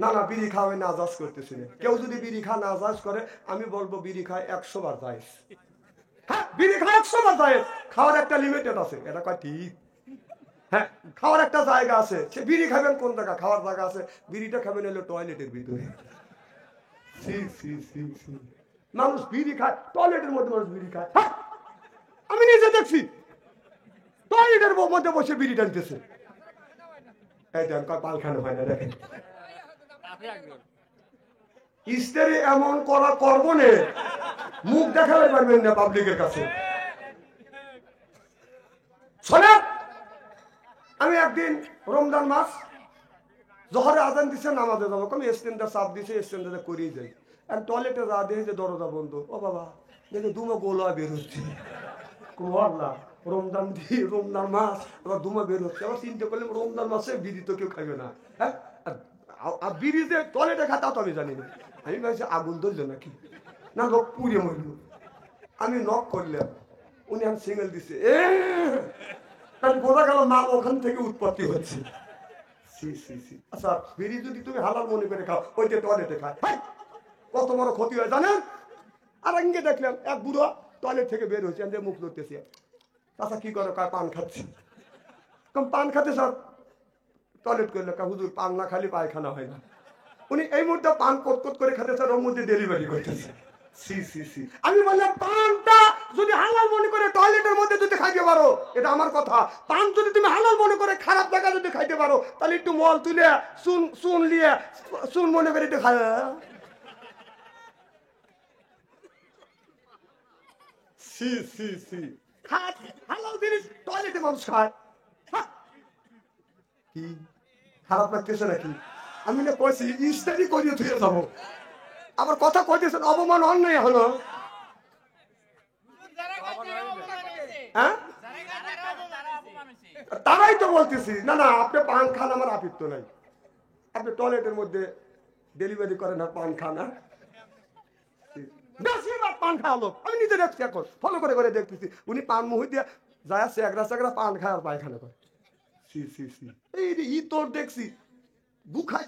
না না, বিড়ি খাওয়াই নাজাজ করতেছি না। কেউ যদি বিড়ি খা নাজাজ করে, আমি বলবো বিড়ি খায় 100 বার জায়েজ। হ্যাঁ, বিড়ি খায় 100 বার জায়েজ, খাওয়ার একটা লিমিটেড আছে, এটা কয় ঠিক। হ্যাঁ, খাওয়ার একটা জায়গা আছে। সে বিড়ি খাবেন কোন জায়গা, খাওয়ার জায়গা আছে। বিড়িটা খাবেন হলো টয়লেটের ভিতরে। মানুষ বিড়ি খায় টয়লেটের মধ্যে, মানুষ বিড়ি খায়। হ্যাঁ, আমি নিজে দেখছি টয়লেটের মধ্যে বসে বিড়ি টানতেছে। এই দেন কয় পায়খানা হয় না, দেখেন। স্ত্রী এমন করা করবো না, মুখ দেখাতে পারবেন না পাবলিকের কাছে। শোনা, আমি একদিন রমজান মাস জহরে আজান দিছে, নামাজে যাবো, আমি স্ট্যান্ডার চাপ দিছে, স্ট্যান্ডারে করিয়ে যাই। আর টয়লেটে যা দেখি যে দরজা বন্ধ। ও বাবা, দেখি দুমা গোলা বের হচ্ছে। আল্লাহ, রমজান রমজান মাস, আবার দুমা বের হচ্ছে। আবার চিন্তা করলাম রমজান মাসে বিড়ি তো কেউ খাবে না। হ্যাঁ, আর বিড়ি যে টয়লেটে খায় তা তো আমি জানি না। আমি ভাবছি আগুন ধরলো নাকি, না লোক পুড়ে মরল। আমি নক করলাম, উনি আমি সিঙ্গেল দিছে। বোঝা গেল মা ওখান থেকে উৎপত্তি হচ্ছে। আচ্ছা, বিড়ি যদি তুমি হালাল মনে করে খাও, ওইটা টয়লেটে খায়, কত বড় ক্ষতি হয় জানেন? আর আগে দেখলাম এক বুড়ো টয়লেট থেকে বের হয়েছে, আমি মুখ ধরতেছি। আচ্ছা কি করো? পান খাচ্ছি। পান খাতে স্যার টয়লেট করলো, হুজুর পান না খালি পায়খানা হয় না। উনি এই মুহূর্তে পান কট করে খাতে স্যার, ওর মধ্যে ডেলিভারি করতেছে। আমি বললাম পানটা যদি হালাল মনে করে টয়লেটের মধ্যে যদি খাইতে পারো, এটা আমার কথা। পান যদি তুমি হালাল মনে করে খারাপ জায়গা যদি খাইতে পারো, তাহলে একটু মল তুলে চুন নিয়ে চুন মনে করে একটু খায়। হালাল জিনিস টয়লেটে মানুষ খায়, কি খারাপ লাগতেছে নাকি? আমি না কইছি ইস্তারি করিয়ে তুই যাবো, আবার কথা কইতেছেন, অপমান হন নাই হলো। হ্যাঁ, তারাই তো বলতেছি। না না, আপনি পান খান, আমার আপিত্ত নাই। আপনি টয়লেটের মধ্যে ডেলিভারি করেন আর পান খান। বেশিরভাগ পান খাওয়ালো, আমি নিজে দেখছি, এখন ফলো করে করে দেখতেছি। উনি পান মুহি দিয়ে যায় চেগড়া চেগড়া পান খায় আর পায়খানা করে। এই তোর দেখছি বুখাই।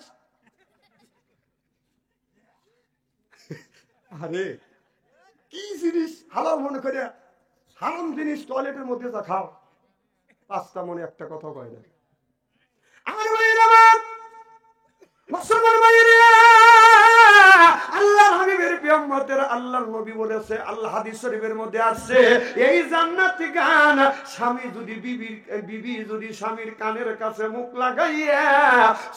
আরে কি জিনিস হালাল মনে করে হারাম জিনিস টয়লেটের মধ্যে যা খাও, পাঁচটা মনে একটা কথা কয় না। আমার ভাইয়ের, আমার মুসলমান ভাইয়ের, আল্লাহর হাবিবের পিয়ামতের আল্লাহর নবী বলেছে, আল্লাহ হাদিস শরীফের মধ্যে আছে, এই জান্নাতি গান স্বামী যদি বিবি যদি স্বামীর কানের কাছে মুখ লাগাইয়া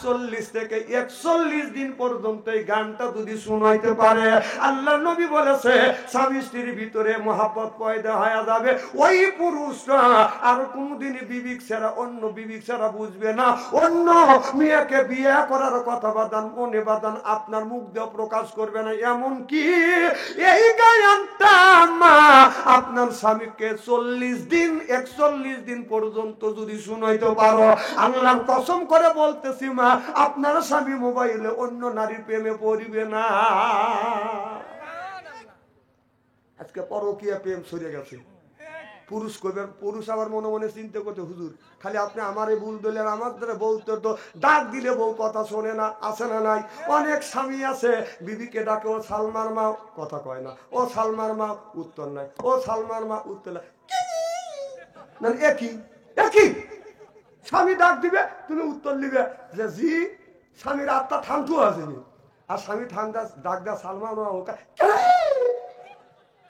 40 থেকে 41 দিন পর্যন্ত এই গানটা যদি শোনাইতে পারে, আল্লাহর নবী বলেছে স্বামী স্ত্রীর ভিতরে মহব্বত পয়দা হয়ে যাবে। ওই পুরুষরা আর কোনদিন বিবিক ছাড়া অন্য বিবিক ছাড়া বুঝবে না, অন্য মেয়েকে বিয়ে করার কথা বাদান মনে বাদান আপনার মুখ দিয়ে প্রকাশ করবে না। এমন কি এই গায়নটা আপনার স্বামীকে 40 দিন 41 দিন পর্যন্ত যদি শুনাইতে পারো, আল্লাহর কসম করে বলতেছি মা, আপনার স্বামী মোবাইলে অন্য নারীর প্রেমে পড়িবে না। আজকে পরকীয়া প্রেম সরে গেছে। পুরুষ করবেন, পুরুষ আবার মনে মনে চিন্তা করতে, হুজুর খালি আপনি আমারে ভুল দিলেন, আমার দ্বারা বউ তো ডাক দিলে বউ কথা শোনে না, আছে না নাই? অনেক স্বামী আছে বিবিকে ডাকে, ও সালমার মা, কথা কয় না, ও সালমার মা, উত্তর নাই, ও সালমার মা, উত্তর নাই। একই একই স্বামী ডাক দিবে, তুমি উত্তর দিবে যে জি, স্বামীর আত্মা ঠান্ডু আসেনি। আর স্বামী ঠান্ডা ডাক দেয় সালমার মা, ওটা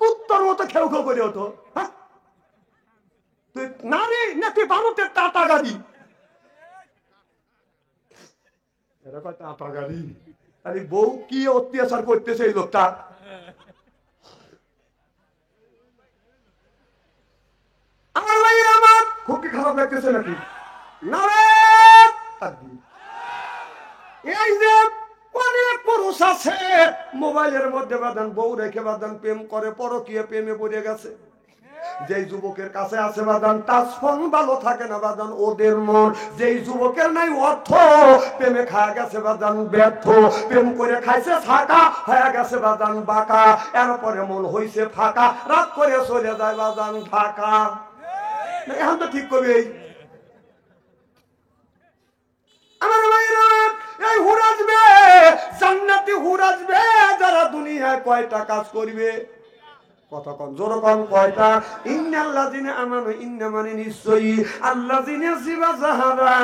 উত্তর মতো খেউ খেউ করে হতো। হ্যাঁ, তুই নারী নাকি ভারতের টাটা গাড়ি? এরকম টাটা গাড়ি। আরে বউ কি অত্যাচার করতেছে এই লোকটা। আমার ভাইয়ের, আমার খুব কি খারাপ লাগতেছে নাকি? এই যে অনেক পুরুষ আছে মোবাইলের মধ্যে বাদান বউ রেখে বাদান প্রেম করে, পরকীয়া প্রেমে পড়ে গেছে। যেই যুবকের কাছে আছে বাদান টাচ ফোন ভালো থাকে না বাদান ওদের মন, যেই যুবকের নাই অর্থ প্রেমে খায় গেছে বাদান ব্যর্থ, প্রেম করে খাইছে ফাঁকা হয়ে গেছে বাদান বাঁকা, এরপরে মন হইছে ফাঁকা, রাত করে চলে যায় বাদান ঢাকা। এখন তো ঠিক করবে আমার ভাইরা, এই হুরাজবে হুর আসবে যারা দুনিয়ায় কয়টা কাজ করবে, কথা কম জোরে কম, কয়টা? ইন্নাল্লাযিনা আমানু, ইন্না মানে নিশ্চয়ই, আল্লাযিনা সিবা যাহারা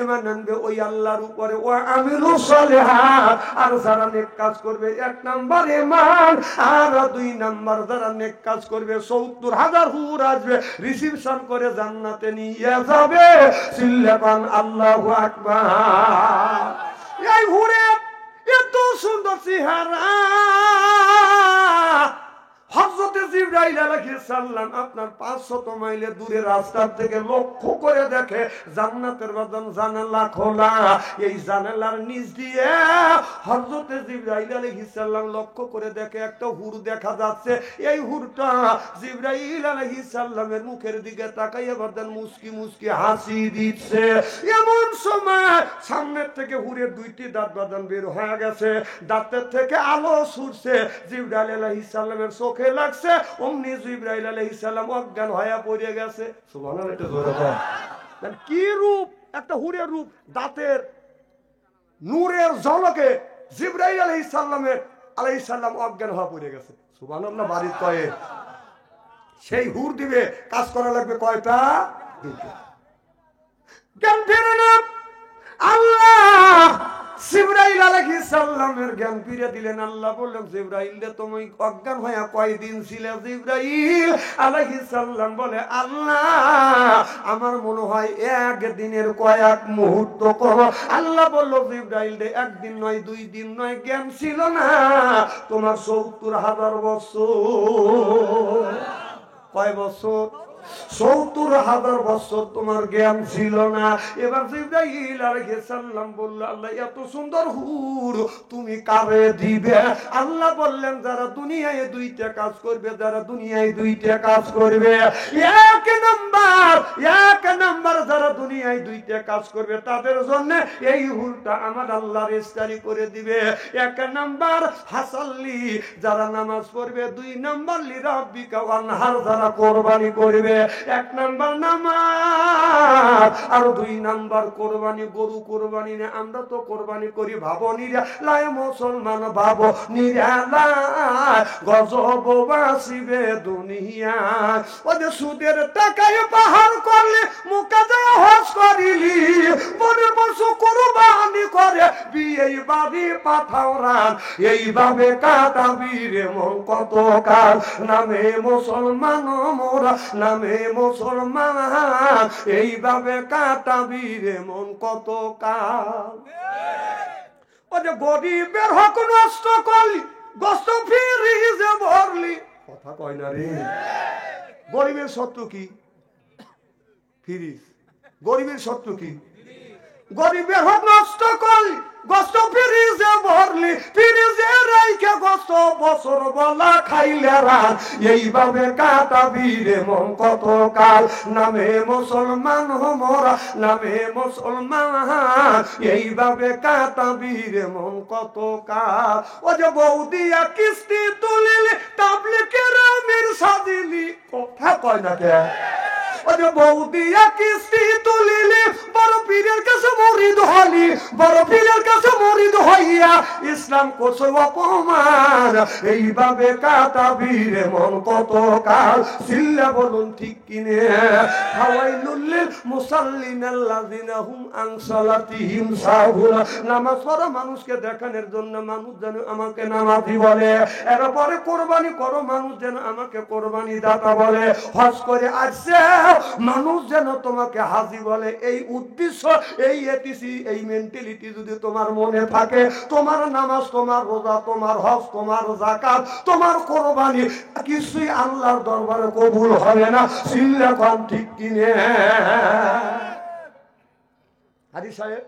ঈমান আনবে ওই আল্লাহর উপরে, ওয়া আমিলুস সালিহাত আর যারা নেক কাজ করবে, এক নাম্বার ঈমান, আর দুই নাম্বার যারা নেক কাজ করবে ৭০,০০০ হুর আসবে রিসিপশন করে জান্নাতে নিয়ে যাবে। চিল্লাবান আল্লাহু আকবার। এই হুরে এত সুন্দর চেহারা, হযরতে জিবরাইল আলাইহিস সালাম আপনার ৫০০ মাইলের দূরে রাস্তার থেকে লক্ষ্য করে দেখে জান্নাতের বাদন জানালা খোলা। এই জানালার নিচ দিয়ে হযরতে জিবরাইল আলাইহিস সালাম লক্ষ্য করে দেখে একটা হুর দেখা যাচ্ছে। এই হুরটা জিবরাইল আলাইহিস সালামের মুখের দিকে তাকাইয়া বাদন মুস্কি মুস্কি হাসি দিচ্ছে। এমন সময় সামনের থেকে হুরের দুইটি দাঁত বাদন বের হয়ে গেছে, দাঁতের থেকে আলো ছুটছে। জিবরাইল আলাইহিস সালামের চোখে লাগছে, অমনি জিবরাইল আলাইহিস সালাম অজ্ঞান হয়ে পড়ে গেছে। সুবহানাল্লাহ, একটু জোরে বল। কি রূপ, একটা হুরের রূপ, দাঁতের নূরের ঝলকে জিবরাইল আলাইহিস সালাম অজ্ঞান হয়ে পড়ে গেছে। সুবহানাল্লাহ, বাড়ির কয়ে সেই হুর দিবে, কাজ করা লাগবে কয়টা? জ্ঞান ফিরে না, আল্লাহ জিবরাইল আলাইহিস সালামের জ্ঞান ফিরে দিলেন। আল্লাহ বললেন, জিবরাইল রে তুমি অজ্ঞান হয়ে কয়দিন ছিলে? জিবরাইল আলাইহিস সালাম বলে, আল্লাহ আমার মনে হয় একদিনের কয়েক মুহূর্ত কম। আল্লাহ বলল, জিবরাইল রে একদিন নয়, 2 দিন নয়, জ্ঞান ছিল না তোমার ৭০,০০০ বছর। কয় বছর? ৭০,০০০ বছর তোমার জ্ঞান ছিল না। এবার জিবরাইল আলাইহিস সালাম বলল, আল্লাহ এত সুন্দর হুর তুমি কারে দিবে? আল্লাহ বললেন, যারা দুনিয়ায় 2টা কাজ করবে, যারা দুনিয়ায় 2টা কাজ করবে। এক নাম্বার যারা দুনিয়ায় 2টা কাজ করবে তাদের জন্য এই হুরটা আমার আল্লাহ রেজিস্ট্রি করে দিবে। 1 নাম্বার হাসাল্লি, যারা নামাজ পড়বে। 2 নাম্বার লিরাব্বিকা ওয়ানহার, যারা কোরবানি করবে। 1 নাম্বার নামাজ আর 2 নাম্বার কোরবানি। গরু কোরবানি না, আমরা তো কোরবানি করি ভাবো নিরা লায়, মুসলমান ভাবো নিরা গজব বাসিবে দুনিয়া। ওদের সুদের টাকায় পাহাড় করলে মুকাদা হজ করিলি, পরে পশু কোরবানি করে বিয়ে বাড়ি পাঠাও রান। এইভাবে কাটাবি রে মন কত কাল, নামে মুসলমান মোরা, নামে মুসলমান, এইভাবে কাটাবি রে মন কত কাল। ও যে গরিবের হক নষ্ট করলি, গোস্ত ফ্রিজে ভরলি, কথা কয় না রে। গরিবের শত্রু কি? ফ্রিজ। গরিবের শত্রু কি? গরিবের হক নষ্ট করলি, গোস্ত ফ্রিজে ভরলি, ফ্রিজে রাইখে গোস্ত বছর বলা খাইলে রাত। এইভাবে কাটাবি রে মন কত কাল, নামে মুসলমান মোরা, নামে মুসলমান, এইভাবে কাটাবি রে মন কত কাল। ও যে বৌদিয়া কিস্তি তুলিলি, তাবলিগের আমির সাজিলি, কথা কয় না কে? ও যে বৌদিয়া কিস্তি তুলিলি, বড় পীরের কাছে মুরিদ হলি, বড় পীরের কাছে মুরিদ হইয়া ইসলাম করছ অপমান। এইভাবে কাটাবি রে মন কত কাল, চিল্লা বলুন ঠিক কিনে। ফাওয়াইলুল লিল মুসাল্লিন আল্লাযিনা হুম আন সালাতিহিম সাহুন। নামাজ পড়া মানুষকে দেখানোর জন্য মানুষ যেন আমাকে নামাজি বলে, এরপরে কোরবানি করো মানুষ যেন আমাকে কোরবানি দাতা বলে, হজ করে আসছে মানুষ যেন তোমাকে হাজি বলে। এই উদ্দেশ্য, এই এটিসি, এই মেন্টালিটি যদি তোমার মনে থাকে, তোমার নামাজ, তোমার রোজা, তোমার হজ, তোমার যাকাত, তোমার কোরবানি কিছুই আল্লাহর দরবারে কবুল হবে না। চিল্লা কোন ঠিক কিনে? হাজি সাহেব,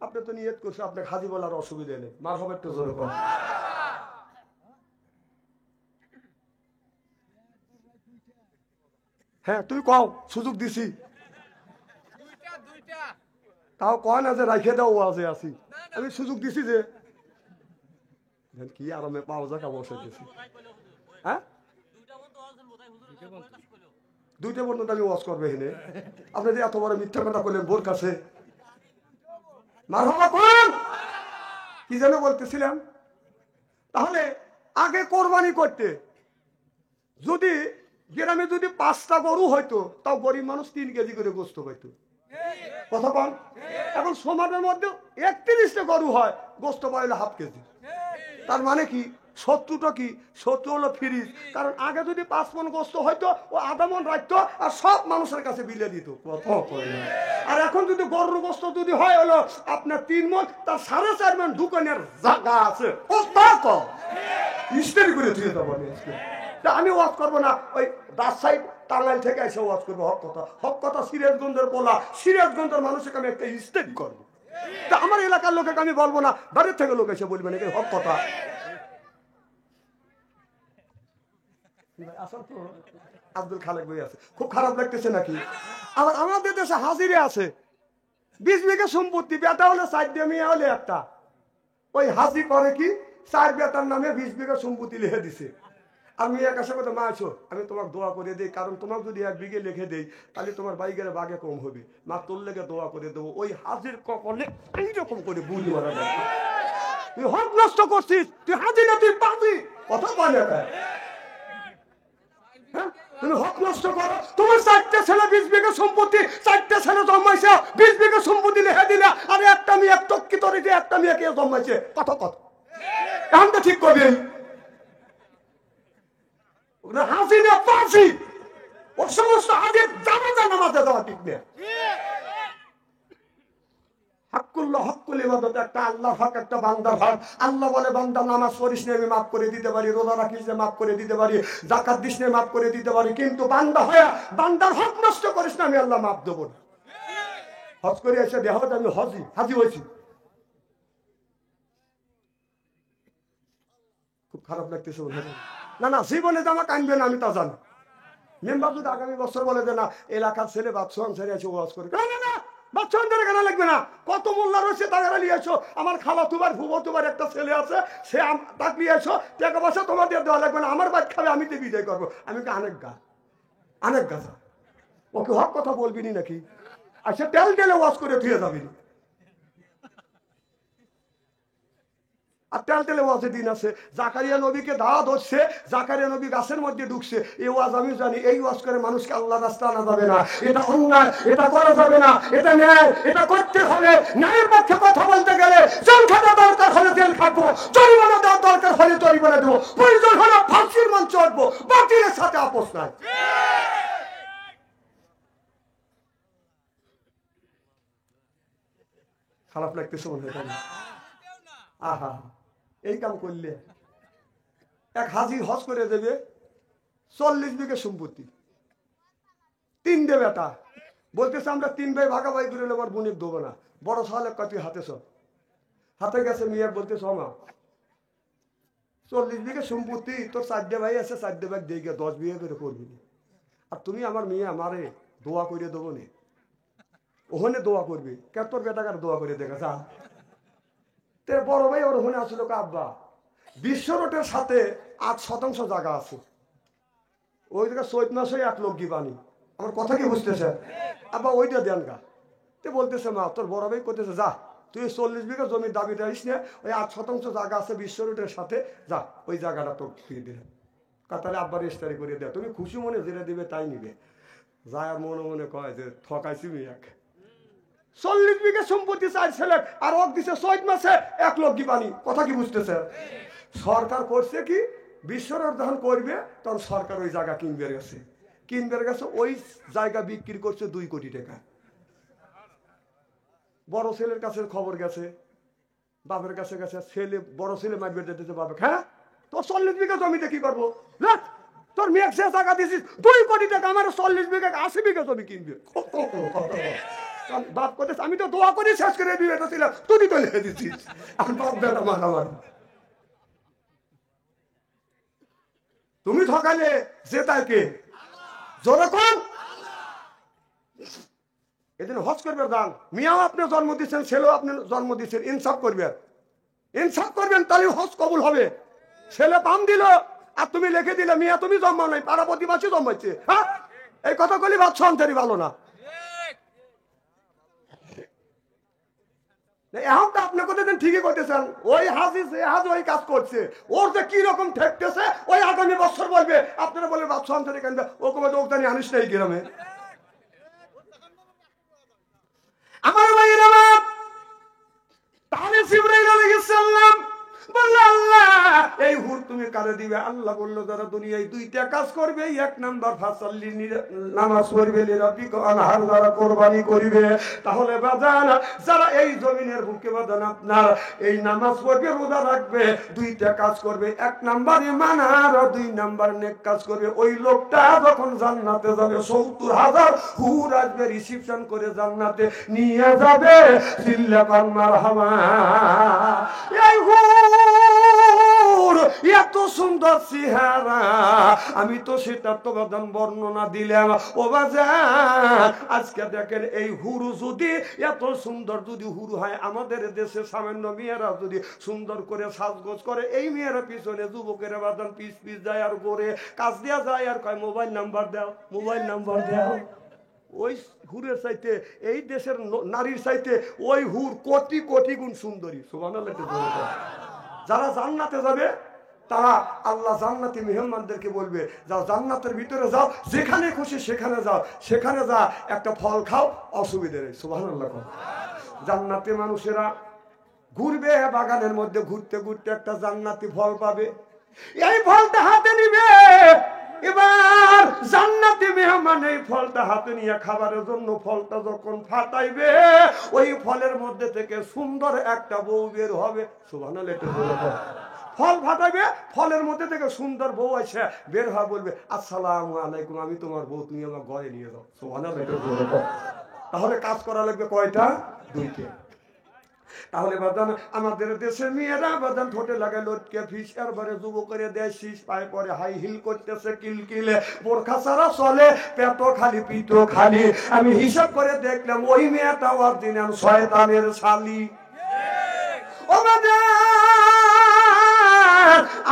আপনি তো নিয়ত করছেন আপনাকে হাজি বলার অসুবিধা নেই, মার হবে একটু জোরে কর। হ্যাঁ তুই কও, সুযোগ দিছি, তাও কয় না যে রাখে দাও আছে আছি, আমি সুযোগ দিছি যে কি আরামে পাওয়া যাক বসে গেছি। হ্যাঁ 2টা পর্যন্ত আমি ওয়াজ করবে হেনে, আপনি যে এত বড় মিথ্যা কথা বললেন বোর কাছে। মারহাবা কোন কি যেন বলতেছিলাম, তাহলে আগে কোরবানি করতে যদি গ্রামে যদি 5টা গরু হইতো, তাও গরিব মানুষ 3 কেজি করে গোস্ত পাইতো। কথা কন। এখন সমাজের মধ্যে 31টা গরু হয়, গোস্ত পাইলে হাফ কেজি। তার মানে কি? শত্রুটা কি? শত্রু হলো ফ্রিজ। কারণ আগে যদি 5 মণ গোস্ত হইতো, ও আধা মণ রাখতো আর সব মানুষের কাছে বিলে দিত। আর এখন যদি গরুর গোস্ত যদি হয় হলো আপনার 3 মণ, তার 4.5 মণ ঢুকানোর জায়গা আছে। ও তা কম ইস্তেরি করে দিয়ে দেবো। আমি ওয়াজ করবো না, ওই রাজশাহী টাঙ্গাইল থেকে এসে ওয়াজ করবো। হক কথা সিরাজগঞ্জের বলা, সিরাজগঞ্জের মানুষকে আমি একটা ইস্তেরি করবো। তা আমার এলাকার লোকেকে আমি বলবো না, বাড়ির থেকে লোক এসে বলবেন এটা হক কথা। আব্দুল খালেক বই আছে, খুব খারাপ লাগতেছে নাকি? আবার আমাদের দেশে হাজিরে আছে 20 বিঘা সম্পত্তি, বেটা হলে 4 দিয়ে, মেয়ে হলে 1টা। ওই হাজি করে কি 4 বেটার নামে 20 বিঘা সম্পত্তি লিখে দিছে। আর মেয়ের কাছে কথা, মা আছো আমি তোমাকে দোয়া করে দিই, কারণ তোমাকে যদি 1 বিঘে লিখে দেই তাহলে তোমার বাইকের বাগে কম হবে। মা তোর লেগে দোয়া করে দেবো। ওই হাজির কপালে এইরকম করে বুঝি মারা যায়। তুই হক নষ্ট করছিস, তুই হাজি না তুই বাজি। কথা বলে তুমি হক নষ্ট করো। তোমার 4টে ছেলে 20 বিঘা সম্পত্তি, 4টে ছেলে জন্মাইছে 20 বিঘা সম্পত্তি লিখে দিলে, আর একটা মেয়ে টক্কি তরিতে একটা মেয়েকে জন্মাইছে। কত এখন তো ঠিক করবেন। হাসি না পাশি ও সমস্ত হাজির জানাজা নামাজে দেওয়া ঠিক নেই। হাক্কুল্লাহ হক্কুল ইবাদত একটা আল্লাহ হক, একটা বান্দার হক। আল্লাহ বলে বান্দা নামাজ পড়িস না আমি মাফ করে দিতে পারি, রোজা রাখিস না মাফ করে দিতে পারি, যাকাত দিস না মাফ করে দিতে পারি, কিন্তু বান্দা হয়ে বান্দার হক নষ্ট করিস না আমি আল্লাহ মাফ দেবো না। হজ করে এসে দেহ আমি হাজি হয়েছি। খুব খারাপ লাগতেছে। না না, জীবনে জামা কানবে না, আমি তা জানি। মেম্বার যদি আগামী বছর বলে যে না এলাকার ছেলে বাদশাহ ছেড়ে এসে ওয়াজ করে, না বাচ্চাদের কেন লাগবে না? কত মোল্লা রয়েছে তারা নিয়ে এসো। আমার খালা তোমার ভুবো তোমার একটা ছেলে আছে, সে তাকে নিয়ে এসো, টাকা পয়সা তোমাদের দেওয়া লাগবে না, আমার বাদ খাবে, আমি তো বিদায় করবো। আমি অনেক গাছা ওকে হক কথা বলবি নি নাকি? আর সে তেল টেলে ওয়াজ করে ধুয়ে যাবি। আর তেল ওয়াজের দিন আছে। জাকারিয়া নবীকে দাওয়াত হচ্ছে, জাকারিয়া নবী গাছের মধ্যে ঢুকছে। এই ওয়াজ আমি জানি, এই ওয়াজ করে মানুষকে আল্লাহ রাস্তা আনা যাবে না, এটা অন্যায়, এটা করা যাবে না, এটা ন্যায়, এটা করতে হবে। ন্যায়ের পক্ষে কথা বলতে গেলে জেল খাটা দরকার হলে জেল খাটবো, জরিমানা দেওয়ার দরকার হলে জরিমানা দেবো, প্রয়োজন হলে ফাঁসির মঞ্চ চড়বো, বাতিলের সাথে আপোষ নাই। খারাপ লাগতেছে মনে হয়। আহা, এই কাম করলে এক হাজি হজ করে দেবে 40 বিঘা সম্পত্তি, 3 বেটা বলতেছে আমরা 3 ভাই ভাগাভাগি করে আমার বোনের দেবো না। বড় সালে কতি হাতে গেছে মেয়ে বলতেছ মা 40 বিঘা সম্পত্তি, তোর 4 ভাই আছে, 4 ভাই দিয়ে 10 বিঘা করে করবি, আর তুমি আমার মেয়ে আমারে দোয়া করে দেবো নি, ওখানে দোয়া করবি কে? তোর বেটাকার দোয়া করে দেখা যা। বড় ভাই ওর ওখানে আসলো আব্বা বিশ্ব রোডের সাথে 8% জায়গা আছে, ওই জায়গায় 14 মাসে 1 লোক গিবানি। আমার কথা কি বুঝতেছে? আব্বা ওইটা দেন গা। তে বলতেছে মা তোর বড় ভাই করতেছে যা তুই 40 বিঘা জমির দাবি দিস না, ওই 8% জায়গা আছে বিশ্ব রোডের সাথে, যা ওই জায়গাটা তোর দিয়ে দিলে। তাহলে আব্বার রেজিস্ট্রি করে দেয়, তুমি খুশি মনে যেটা দিবে তাই নিবে। যায় আর মনে মনে কয় যে ঠকাইছি মেয়ে। 40 বিঘা সম্পত্তি 4 ছেলে, আর ওক দিছে 14 মাসে 1 লোক গিবানি। কথা কি বুঝতেছে? সরকার করছে কি, বিশ্বরোড যখন করবে তখন সরকার ওই জায়গা কিনবে গেছে, ওই জায়গা বিক্রি করছে 2 কোটি টাকা। বড় ছেলের কাছে খবর গেছে, বাপের কাছে গেছে, বড় ছেলে মারবে দিতেছে বাবা, হ্যাঁ তোর 40 বিঘা জমিতে কি করবো? তোর মেয়ে সে জায়গা দিয়েছিস 2 কোটি টাকা, আমার 40 বিঘা 80 বিঘা জমি কিনবে। বাপ করতেছে আমি তো দোয়া করে শেষ করে দিয়ে ছিলাম, তুই তো লিখে দিচ্ছিস। তুমি ঠকালে যে তাকে জোরে কোন এদিন হজ করবে দান। মিয়াও আপনি জন্ম দিচ্ছেন, ছেলেও আপনি জন্ম দিচ্ছেন, ইনসাফ করবেন তাহলে হজ কবুল হবে। ছেলে পাম দিল আর তুমি লিখে দিলে মিয়া তুমি জন্মাও নাই, পাড়া প্রতিবাসী জন্মাইছে। হ্যাঁ, এই কথা বলি বাদ সন্তারি ভালো না। এখন তো আপনি কোথায় ঠিকই করতেছেন, ওই হাজি সে হাজ ওই কাজ করছে, ওর যে কি রকম ঠেকতেছে ওই আগামী বছর বলবে আপনারা বলবে বাদশাহ আনসারি কেন ও কবে দোকানি আনিস না এই গ্রামে। আমার ভাইয়ের আমার তাহলে জিবরাইল আলাইহিস সালাম বলল আল্লাহ এই হুর তুমি কারে দিবে? আল্লাহ বলল যারা দুনিয়ায় দুইটা কাজ করবে, এক নাম্বার ফাসাল্লি নামাজ পড়বে, লিরাব্বিকা আনহার যারা কুরবানি করবে। তাহলে বাজান যারা এই জমিনের বুকে বাজান আপনার এই নামাজ পড়বে, রোজা রাখবে, দুইটা কাজ করবে, এক নাম্বার ঈমান আর দুই নাম্বার নেক কাজ করবে, ওই লোকটা যখন জান্নাতে যাবে ৭০,০০০ হুর আসবে রিসিপশন করে জান্নাতে নিয়ে যাবে। চিল্লাপান মারহাবা। এই হুর এত সুন্দর চেহারা, আমি তো সেটা তো বাজান বর্ণনা দিলাম। ও বাজান আজকে দেখেন এই হুরু যদি এত সুন্দর যদি হুরু হয়, আমাদের দেশে সামান্য মেয়েরা যদি সুন্দর করে সাজগোজ করে, এই মেয়েরা পিছনে যুবকেরা বাজান পিস পিস যায় আর করে কাজ দেওয়া যায় আর কয় মোবাইল নাম্বার দাও, মোবাইল নাম্বার দাও। ওই হুরের চাইতে এই দেশের নারীর চাইতে ওই হুর কোটি কোটি গুণ সুন্দরী। সুবহানাল্লাহ। যারা জান্নাতে যাবে তারা আল্লাহ জান্নাতি মেহমানদেরকে বলবে যাও জান্নাতের ভিতরে যাও, যেখানে খুশি সেখানে যাও, সেখানে যা একটা ফল খাও, অসুবিধা নেই। সুবহানাল্লাহ। জান্নাতি মানুষেরা ঘুরবে বাগানের মধ্যে, ঘুরতে ঘুরতে একটা জান্নাতি ফল পাবে, এই ফলটা হাতে নিবে। এবার জান্নাতি মেহমান এই ফলটা হাতে নিয়ে খাবারের জন্য ফলটা যখন ফাটাইবে, ওই ফলের মধ্যে থেকে সুন্দর একটা বউ বের হবে। সুবহানাল্লাহ। ফল ফাটাইবে, ফলের মধ্যে থেকে সুন্দর বউ আছে বের হয়, বলবে আসসালামু আলাইকুম, আমি তোমার বউ, তুমি আমার ঘরে নিয়ে যাও। সুবহানাল্লাহ। তাহলে কাজ করা লাগবে কয়টা? দুইটা। তাহলে বাদান আমাদের দেশের মেয়েরা বাদান ঠোঁটে লাগায় লটকে ফিস, এরবারে যুব করে দেয় শীষ, পায়ে পরে হাই হিল করতেছে কিলকিলে, বোরখা ছাড়া চলে, পেটো খালি পিটো খালি। আমি হিসাব করে দেখলাম ওই মেয়েটা অরিজিনাল শয়তানের শালি। ও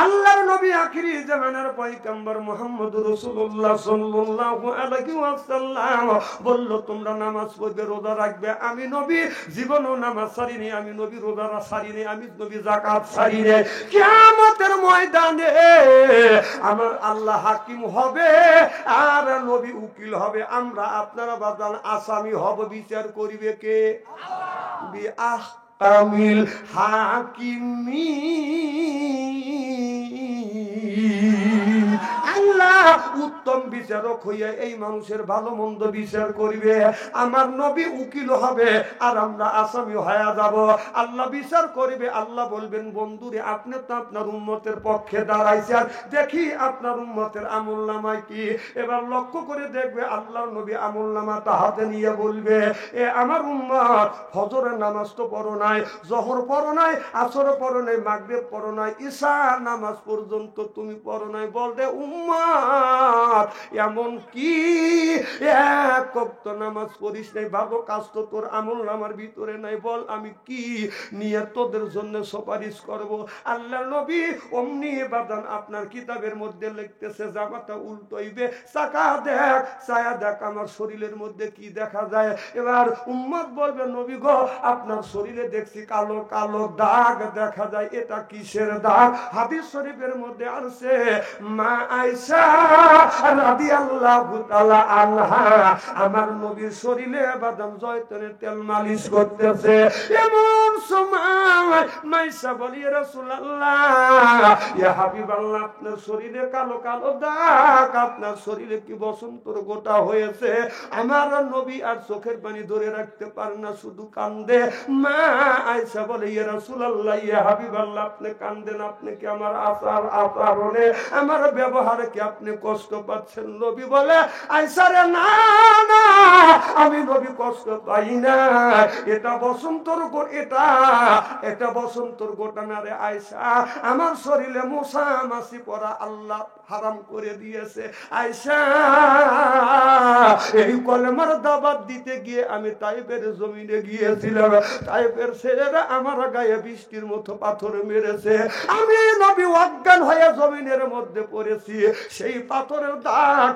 আল্লাহর নবী আখিরি জামানার পয়গম্বর মুহাম্মদুর রাসূলুল্লাহ সাল্লাল্লাহু আলাইহি ওয়াসাল্লাম বলল তোমরা নামাজ পড়বে, রোজা রাখবে। আমি নবী জীবনও নামাজ ছাড়িনি, আমি নবী রোজা ছাড়িনি, আমি নবী যাকাত ছাড়িনি। কিয়ামতের ময়দানে আমার আল্লাহ হাকিম হবে আর নবী উকিল হবে, আমরা আপনারা বাজান আসামি হব। বিচার করিবে কে? বিআহ কামিল হাকিমি। আল্লাহ উত্তম বিচারক হইয়া এই মানুষের ভালো মন্দ বিচার করিবে। আমার নবী উকিল হবে আর আমরা আসামি হয়ে যাব। আল্লাহ বিচার করিবে, আল্লাহ বলবেন বন্ধুরে আপনি তো আপনার উম্মতের পক্ষে দাঁড়াইছেন, দেখি আপনার উম্মতের আমলনামায় কি। এবার লক্ষ্য করে দেখবে আল্লাহর নবী আমলনামাটা হাতে নিয়ে বলবে এ আমার উম্মত ফজরের নামাজ তো পড়ো নাই, জোহর পড়ো নাই, আসর পড়ো নাই, মাগরিব পড়ো নাই, ঈশা নামাজ পর্যন্ত তুমি পড়ো নাই। বলতে উম্মত এমন কি এক ওয়াক্ত নামাজ পড়িস নাই, ভালো কাজ তো তোর আমলনামার ভিতরে নাই, বল আমি কি নিয়ে তোদের জন্য সুপারিশ করব। আল্লাহর নবী অমনি বাদান আপনার কিতাবের মধ্যে লিখতেছে জামাটা উল্টাইবে, চাকা দেখ, ছায়া দেখ আমার শরীরের মধ্যে কি দেখা যায়। এবার উম্মত বলবে নবী গো আপনার শরীরে দেখছি কালো কালো দাগ দেখা যায়, এটা কিসের দাগ? হাদিস শরীফের মধ্যে আছে মা আয়েশা রাদিয়াল্লাহু তাআলা আনহা আমার নবীর শরীরে বাদাম জয়তুনের তেল মালিশ করতেছে। এমন সময় মাইশা বলি রাসূলুল্লাহ ইয়া হাবিবাল্লাহ আপনার শরীরে কালো কালো দাগ, আপনার শরীরে কি বসন্তর গোটা হয়েছে? আমার নবী আর চোখের পানি ধরে রাখতে পারে না, শুধু কান্দে। মা আয়েশা বলে ইয়া রাসূলুল্লাহ ইয়া হাবিবাল্লাহ আপনি কান্দেন, আপনি কি আমার আচরণে আমার ব্যবহারে কি আপনি কষ্ট পাচ্ছেন? নবী বলে আয়েশা রে না না আমি নবী কষ্ট পাই না, এটা বসন্তর এটা বসন্তর গোটা না রে আয়েশা, আমার শরীরে মশা মাছি পড়া আল্লাহ হারাম করে দিয়েছে। আয়েশা এই কলেমার দাওয়াত দিতে গিয়ে আমি তাইফের জমিনে গিয়েছিলাম, তাইফের ছেলেরা আমার গায়ে বৃষ্টির মতো পাথর মেরেছে, আমি নবী অজ্ঞান হয়ে জমিনের মধ্যে পড়েছি, সেই পাথরের দাগ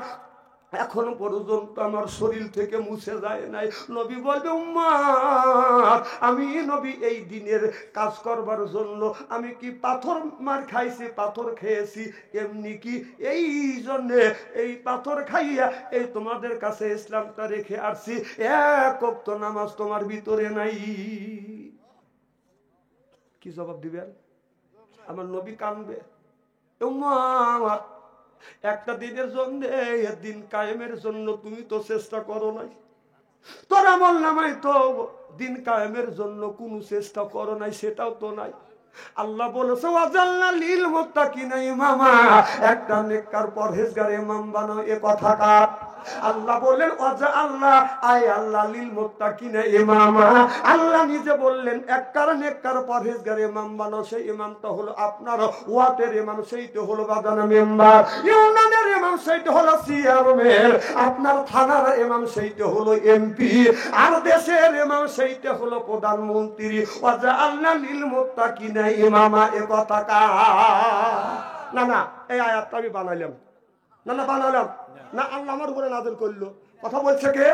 এখনো পর্যন্ত আমার শরীর থেকে মুছে যায় নাই। নবী বলবে উম্মত, আমি নবী এই দিনের কাজ করবার জন্য আমি কি পাথর মার খাইছি, পাথর খেয়েছি? এমনি কি এই জন্যে এই পাথর খাইয়া এই তোমাদের কাছে ইসলামটা রেখে আসছি, এক ওয়াক্ত নামাজ তোমার ভিতরে নাই? কি জবাব দিবেন? আমার নবী কাঁদবে, উম্মত একটা দিনের জন্য, দিন কায়েমের জন্য তুমি তো চেষ্টা করো নাই, তোর আমল নামায় তো দিন কায়েমের জন্য কোন চেষ্টা করো নাই, সেটাও তো নাই। আল্লাহ বলেছে ওয়াজাল্লা লিল মুত্তাকিনা ইমামা, একটা নেককার পরহেজগার ইমাম বানাও। এ কথা কার? আল্লাহ বললেন ওয়াজা আল্লাহ আয় আল্লাহ লিল মুত্তাকিনা ইমামা। আল্লাহ নিজে বললেন এককার নেককার পরহেজগার ইমাম বানাও। সেই ইমামটা হলো আপনার ওয়াটের ইমাম, সেইটা হলো বাদানা মেম্বার, ইউনিয়নের ইমাম সেইটা হলো চেয়ারম্যান, আপনার থানার ইমাম সেইটা হলো এমপি, আর দেশের ইমাম সেইটা হলো প্রধানমন্ত্রী। ওয়াজা আল্লাহ লিল মুত্তাকিনা ইমামা। এ কথা কার? না না, এই আয়াতটা আমি বানাইলাম না, না বানালাম না, আল্লাহ আমার উপরে নাযিল করলো। কথা বলছে কে?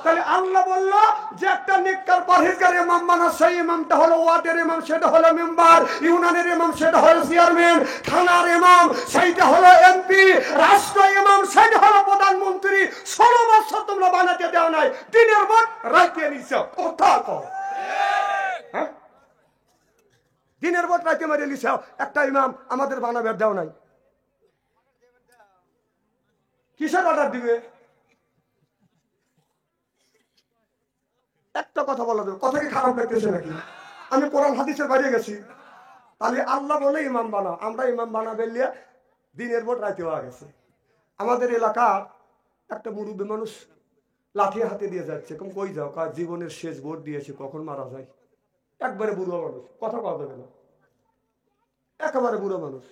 তাহলে আল্লাহ বলল যে একটা নেককার পরহেজগার ইমাম বানাও। সেই ইমামটা হলো ওয়ার্ডের ইমাম, সেটা হলো মেম্বার, ইউনিয়নের ইমাম সেটা হলো চেয়ারম্যান, থানার ইমাম সেইটা হলো এমপি, রাষ্ট্র ইমাম সেটা হলো প্রধানমন্ত্রী। 16 বছর তোমরা বানাতে দেও নাই, দিনের ভোট রাইতে নিছ। কথা কও, হ্যাঁ দিনের ভোট রাইতে মারিয়ে নিছ, একটা ইমাম আমাদের বানাবে দেও নাই। কিসের অর্ডার দিবে? একটা কথা বলা যাবে, কথা কি খারাপ লাগতেছে নাকি? আমি কোরআন হাদিসের বাইরে গেছি। তাহলে আল্লাহ বলে ইমাম বানাও, আমরা ইমাম বানাবে দিনের ভোট রাইতে হওয়া গেছে। আমাদের এলাকার একটা মুরব্বী মানুষ লাঠি হাতে দিয়ে যাচ্ছে, কই যাও? কার জীবনের শেষ ভোট দিয়েছে, কখন মারা যায়। একবারে বুড়ো মানুষ, কথা কওয়া যাবে না, একেবারে বুড়ো মানুষ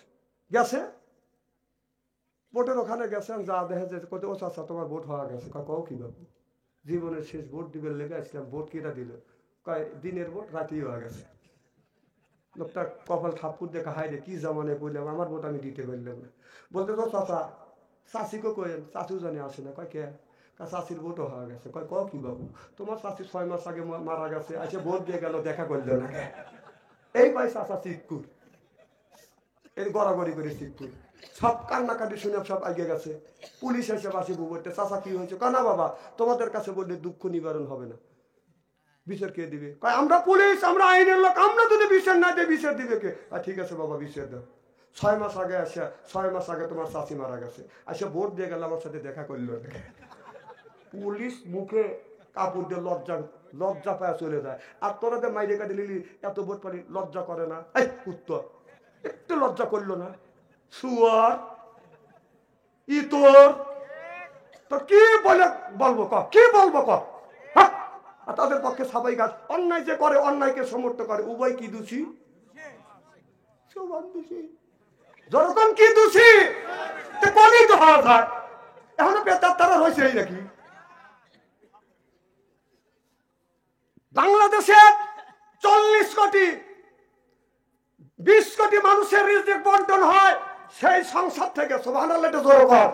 গেছে ভোটের ওখানে গেছে, যা দেখা যায় কত ও চাচা তোমার ভোট হওয়া গেছে। কও কি বাবু? জীবনের শেষ ভোট দিবে লেগে আসলাম, ভোট কেটা দিল? কয় দিনের ভোট রাতেই হয়ে গেছে। লোকটা কপাল ঠাকুর দেখা, হাই রে কি জামানায় বললাম, আমার ভোট আমি দিতে পারলাম না। বলতে তো চাচা চাষিকে কয়েন, চাষিও জানে আসে না। কয় কে? চাষির ভোটও হয়ে গেছে। কয় কও কি বাবু? তোমার চাষি 6 মাস আগে মারা গেছে, আচ্ছা ভোট দিয়ে গেল, দেখা করলো না। এই কয় চাচা চিৎকুর, এই গড়াগড়ি করে চিৎকুর, সব কান্নাকাটি শুনে সব আগে গেছে। পুলিশ এসে বাসি বলতে চাচা কি হয়েছে? কানা বাবা তোমাদের কাছে বললে দুঃখ নিবারণ হবে না, বিচার কে দিবে? কয় আমরা পুলিশ, আমরা আইনের লোক, আমরা যদি বিচার না দিই বিচার দিবে কে? ঠিক আছে বাবা বিচার দাও। 6 মাস আগে আসে, 6 মাস আগে তোমার চাচি মারা গেছে, আসে ভোট দিয়ে গেল, আমার সাথে দেখা করলো। পুলিশ মুখে কাপড় দিয়ে লজ্জা পায় চলে যায়। আর তোরা যে মাইরে কাটে লিলি এত ভোট পারি, লজ্জা করে না? এই উত্তর একটু লজ্জা করলো না? শুয়ার ইতর তো কি বলে বলবো ক? কি বলবো ক? তাদের পক্ষে সবাই গাছ, অন্যায় যে করে অন্যায়কে সমর্থন করে, উভয় কি দোষী? সমান দোষী। যখন কি দোষী কোনই তো হওয়া যায়। এখনো বেতার তারা হয়েছে নাকি? বাংলাদেশে 40 কোটি 20 কোটি মানুষের রিজিক বন্টন হয় সেই সংসদ থেকে। সুবহানাল্লাহ, এটা জোরে কর।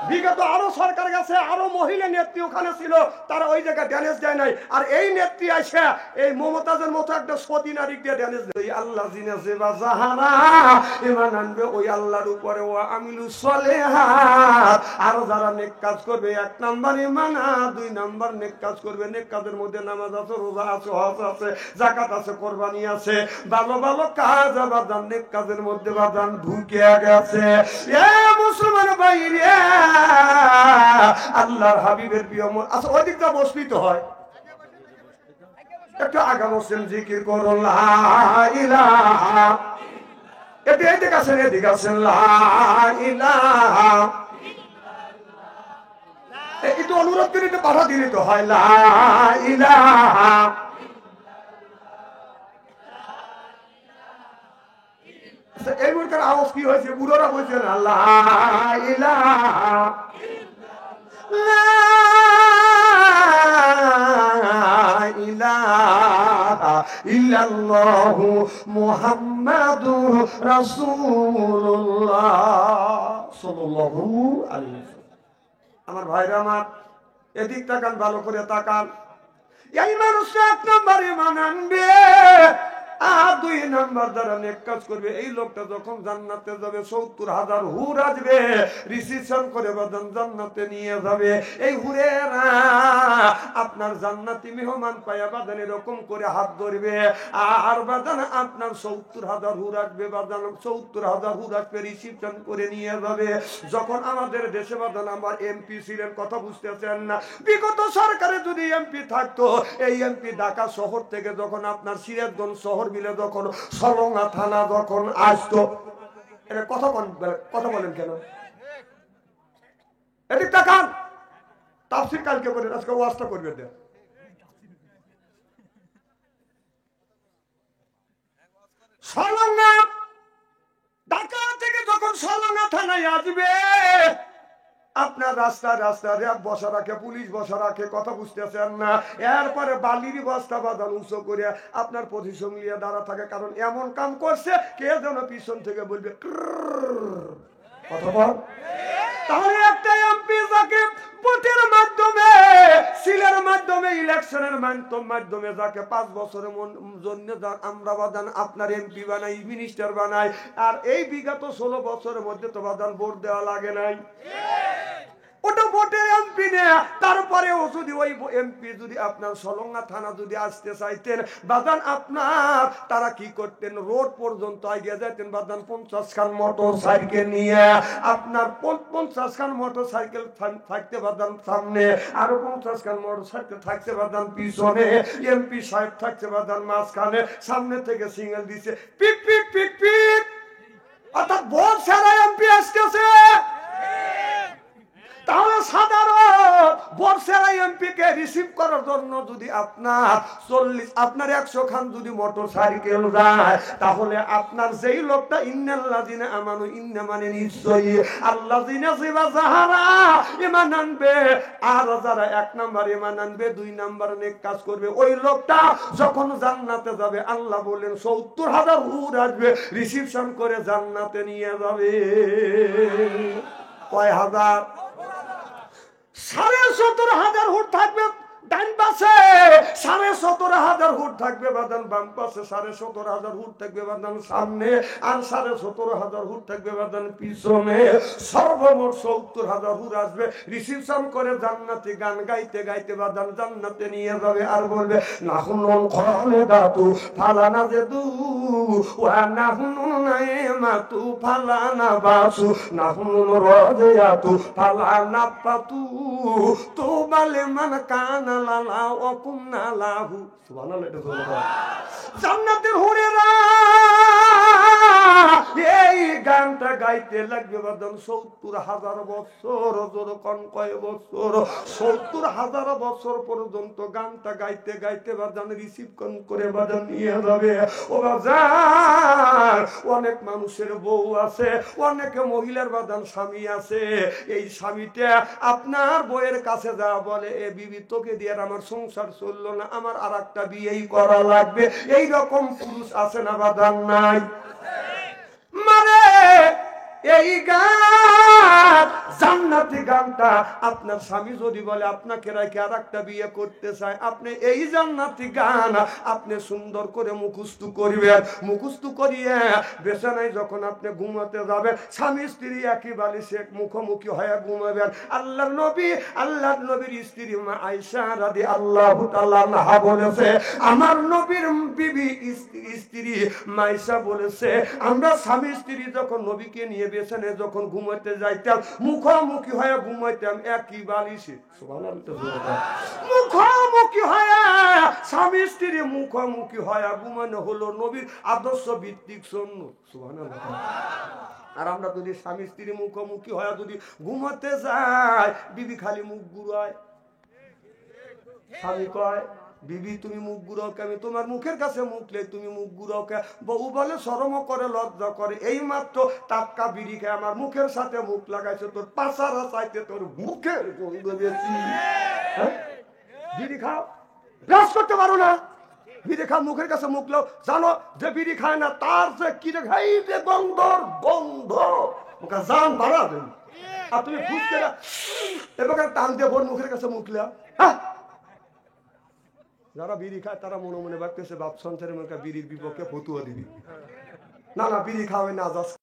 বিগত আরো সরকার গেছে, আরো মহিলা নেত্রী ওখানে ছিল, তারা ওই জায়গায় ড্যানেজ দেয় নাই। আর এই নেত্রী আসে এই মমতাজের মতো একটা সতী নারী দিয়ে ড্যানেজ দেয়। আল্লাহ জিনাজে বা জাহারা ঈমান আনবে ওই আল্লাহর উপরে, ওয়া আমিলুস সলিহাত, আর যারা নেক কাজ করবে, 1 নাম্বার ঈমান, 2 নাম্বার নেক কাজ করবে। নেক কাজের মধ্যে নামাজ আছে, রোজা আছে, হজ আছে, যাকাত আছে, কুরবানি আছে, ভালো ভালো কাজ। বাদান নেক কাজের মধ্যে বাদান ঢুকে গেছে। এ মুসলমান ভাইরে, আল্লাহর হাবিবের প্রিয় আচ্ছা ওইদিকটা বসবিত হয়, একটু আগা মুসলিম জিকির করো লা ইলাহা, একটু এদিকে আসেন, এদিকে আসেন, লা ইলাহা। একটু অনুরোধ করে একটু পাঠা দিলে তো হয়, লা ইলাহা। এই মুরকার আওয়াজ কি হয়েছে? বুড়োরা বলছেন লা ইলাহা লা ইলাহা ইল্লাল্লাহু মুহাম্মাদুর রাসূলুল্লাহ সাল্লাল্লাহু আলাইহি ওয়াসাল্লাম। আমার ভাইরা আমার, এদিক তাকান, ভালো করে তাকান। এই মানুষটা 1 নম্বর ঈমান আনবে, আর 2 নম্বর যারা নেক কাজ করবে, এই লোকটা যখন জান্নাতে যাবে 70,000 হুর আসবে, রিসিপশন করে বাদান জান্নাতে নিয়ে যাবে। এই হুরেরা আপনার জান্নাতি মেহমান পায়া বাদান এরকম করে হাত ধরবে, আর বাদান আপনার 70,000 হুর আসবে, বাদান 70,000 হুর আসবে, রিসিপশন করে নিয়ে যাবে। যখন আমাদের দেশে বাদান আমার এমপি ছিলেন, কথা বুঝতেছেন না, বিগত সরকারে যদি এমপি থাকতো, এই এমপি ঢাকা শহর থেকে যখন আপনার সিরাজগঞ্জ শহর মিলে যখন সলঙ্গা থানা যখন আসতো, এটা কথা বলেন কেন? এদিক তাকান, তাফসীর কালকে করেন, আজকে ওয়াজটা করবে দেন। সলঙ্গা ঢাকা থেকে যখন সলঙ্গা থানায় আসবে, আপনার রাস্তায় রাস্তায় র্যাব বসা রাখে, পুলিশ বসা রাখে, কথা বুঝতেছেন না। এরপরে বালির বস্তা বাঁধান উঁচু করে আপনার পজিশন নিয়ে দাঁড়া থাকে, কারণ এমন কাম করছে কে যেন পিছন থেকে বলবে কথা বল। তাহলে একটা এমপি যাকে ভোটের মাধ্যমে, সিলের মাধ্যমে, ইলেকশনের মাধ্যমে যাকে 5 বছরের জন্য আমরা বাদান আপনার এমপি বানাই, মিনিস্টার বানাই, আর এই বিগত 16 বছরের মধ্যে তো বাদান ভোট দেওয়া লাগে নাই, ওটা ভোটের এমপি নেয়া। তারপরেও যদি ওই এমপি যদি আপনার সলঙ্গা থানা যদি আসতে চাইতেন বাদান, আপনার তারা কি করতেন, রোড পর্যন্ত এগিয়ে যাইতেন বাদান 50 খান মোটর সাইকেল নিয়ে, আপনার 50 খান মোটর সাইকেল থাকতে বাদান সামনে, আরো 50 খান মোটর সাইকেল থাকতে বাদান পিছনে, এমপি সাহেব থাকতে বাদান মাঝখানে, সামনে থেকে সিগন্যাল দিছে পিক পিক পিক পিক, অর্থাৎ ভোট ছাড়া এমপি আসতেছে। তাহলে সাধারণ বর্ষেরা এমপি কে রিসিভ করার জন্য যদি আপনার 100 খান যদি মোটর সাইকেল যায়, তাহলে আপনার যেই লোকটা ইন্নাল্লাযিনা আমানু ইন্না মানে নিশ্চয়ই আল্লাযিনা যাহারা ঈমান আনবে, আর যারা 1 নাম্বার ঈমান আনবে, 2 নাম্বার নেক কাজ করবে, ওই লোকটা যখন জান্নাতে যাবে আল্লাহ বলেন 70,000 হুর আসবে, রিসিপশন করে জান্নাতে নিয়ে যাবে। কয় হাজার? 17,500 হুট থাকবে ডান পাশে, 17,500 হুট থাকবে বাদান বাম পাশে, 17,500 হুট থাকবে বাদান সামনে, আর 17,500 হুট থাকবে বাদান পিছনে। সর্বমোট 70,000 হুট আসবে, রিসিপশন করে জান্নাতি গান গাইতে গাইতে বাদান জান্নাতে নিয়ে যাবে, আর বলবে নাহুনুল খালিদাতু ফালানা জাদু ওয়া নাহুনুল নাইমাতু ফালানা বাসু নাহুনুল রাজিয়াতু ফালানা পাতু তুবালে মান কানা লালা ওয়া কুননা লাহু। সুবহানাল্লাহ। এটা সুবহানাল্লাহ। জান্নাতের হুরেরা এই গানটা গাইতে লাগবে বাদান 70,000 বছর, যখন কয় বছর, 70,000 বছর পর্যন্ত গানটা গাইতে গাইতে বাদান রিসিভ করে বাদান নিয়ে যাবে। ও বাজার, অনেক মানুষের বউ আছে, অনেক মহিলার বাদান স্বামী আছে, এই স্বামীটা আপনার বউয়ের কাছে যা বলে, এ বিবি তোকে দিয়ে আমার সংসার চললো না, আমার আর একটা বিয়েই করা লাগবে, এই রকম পুরুষ আছে না বাদান? নাই। মানে এই গান, জান্নাতি গানটা আপনার স্বামী যদি বলে আপনাকে রেখে আর একটা বিয়ে করতে চায়, আপনি এই জান্নাতি গান আপনি সুন্দর করে মুখস্থ করবেন, মুখস্থ করিয়ে বিছানায় যখন আপনি ঘুমাতে যাবেন, স্বামী স্ত্রী একই বালিশে মুখোমুখি হয়ে ঘুমাবেন। আল্লাহর নবীর স্ত্রী মা আয়েশা রাদিয়াল্লাহু তাআলা আনহা বলেছে, আমার নবীর বিবি স্ত্রী মায়েশা বলেছে, আমরা স্বামী স্ত্রী যখন নবীকে নিয়ে বেছানে যখন ঘুমাইতে যাইতাম, মুখোমুখি হয়ে ঘুমাইতাম একই বালিশে। সুবহানাল্লাহ। মুখোমুখি হয়ে, স্বামী স্ত্রী মুখোমুখি হয়ে ঘুমানো হলো নবীর আদর্শ ভিত্তিক সুন্নাত। সুবহানাল্লাহ। আর আমরা যদি স্বামী স্ত্রী মুখোমুখি হয়ে যদি ঘুমাতে যাই, বিবি খালি মুখ ঘুরায়, স্বামী কয় বিবি তুমি মুখ ঘুরাও কে, আমি তোমার মুখের কাছে মুখ লে তুমি মুখ ঘুরাও কে। বউ বলে শরম করে, লজ্জা করে, এই মাত্র টাটকা বিড়ি খেয়ে আমার মুখের সাথে মুখ লাগাইছে, তোর পাশারা চাইতে তোর মুখের গন্ধ বেশি। বিড়ি খাও, ব্রাশ করতে পারো না, বিড়ি খা মুখের কাছে মুখ লাও, জানো যে বিড়ি খায় না তার যে কি রে খাই যে গন্ধর গন্ধ ওকে জান বাড়া দেন। আর তুমি ফুসকে এবার টান দিয়ে বোন মুখের কাছে মুখ লাও। হ্যাঁ, যারা বিড়ি খায় তারা মনে মনে ভাবতেছে বাপ সঞ্চারের মুখে বিড়ির বিপক্ষে ফতুয়া দিবি। না না, বিড়ি খাওয়াই না,